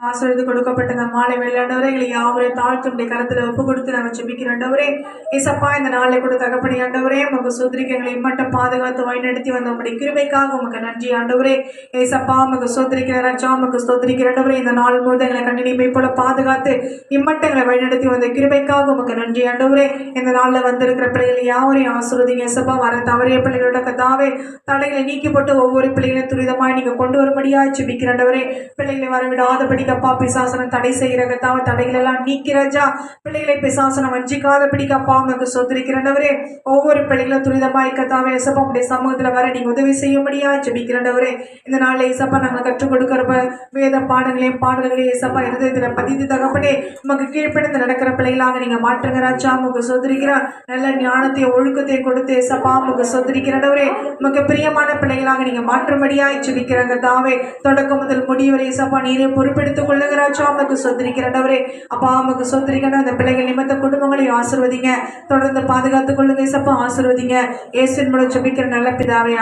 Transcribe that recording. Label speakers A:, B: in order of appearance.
A: ஆசீர்வாதம் கொடுக்கப்பட்ட இந்த மாலை வேளையாண்டவரே எங்களை யாவரையும் தாழ்த்துடைய கருத்துல ஒப்பு கொடுத்து நாங்கள் ஜெபிக்கிறோண்டவரே. ஏசப்பா இந்த நாளை கூட தகப்படி ஆண்டவரே உமக்கு சோதரிக்க எங்களை இம்மட்டம் பாதுகாத்து வழிநடத்தி வந்த உங்களுடைய கிருபைக்காக உமக்கு நன்றி ஆண்டவரே. ஏசப்பா உமக்கு சோதரிக்கிற ராஜா உமக்கு சோதரிக்கிறண்டவரே. இந்த நாள் முழுவதும் எங்களை கண்ணினிமை போல பாதுகாத்து இம்மட்டங்களை வழிநடத்தி வந்த கிருபைக்காக உமக்கு நன்றி ஆண்டவரே. இந்த நாளில் வந்திருக்கிற பிள்ளைகள் யாவரையும் ஆசீர்வதிங்க ஏசப்பா. வர தவறிய பிள்ளைகளோட கதாவே தடைகளை நீக்கி போட்டு ஒவ்வொரு பிள்ளைகளையும் துரிதமாய் நீங்க கொண்டு வரும்படியா ஜெபிக்கிறண்டவரே. பிள்ளைகளை வரவிடாதபடி அப்பா பிசாசனம் தடை செய்கிற கத்தாவை தடைகள் எல்லாம் நீக்கிறஜா. பிள்ளைகளை பிசாசனம் வஞ்சிக்காத பிடிக்கப்பா உமக்கு சோதரிக்கிறண்டவரே. ஒவ்வொரு பிள்ளைகளும் துரிதமாய் கத்தாவை ஏசப்பா உடைய சமூகத்துல வர நீங்க உதவி செய்யும்படியா ஜெபிக்கிறண்டவரே. இந்த நாளில் ஏசப்பா நாங்கள் கற்றுக் கொடுக்கிற வேத பாடங்களையும் பாடல்களையும் ஏசப்பா இருதயத்துல பதித்து தகப்பனே உமக்கு கீழ்ப்படிந்து நடக்கிற பிள்ளைகளாக நீங்க மாற்றுங்க ராஜா. உமக்கு சோதரிக்கிற நல்ல ஞானத்தையும் ஒழுக்கத்தையும் கொடுத்து ஏசப்பா உமக்கு சோதரிக்கிறண்டவரே. உமக்கு பிரியமான பிள்ளைகளாக நீங்க மாற்றும்படியா ஜெபிக்கிறாங்க தாவே. தொடக்கம் முதல் முடிவரை ஏசப்பா நீரே பொறுப்பெடுத்து கொள்ளுகிறாச்சா உமக்கு சொத்திரிக்கிறண்டவரே. அப்பா உமக்கு சொத்திரிக்கணும் அந்த பிள்ளைகள் நிமித்த குடும்பங்களையும் ஆசீர்வதிங்க. தொடர்ந்து பாதுகாத்துக் கொள்ளுங்க ஏசப்பா. ஆசீர்வதிங்க. இயேசுவின் மூலம் ஜெபிக்கிற நல்ல பிதாவே.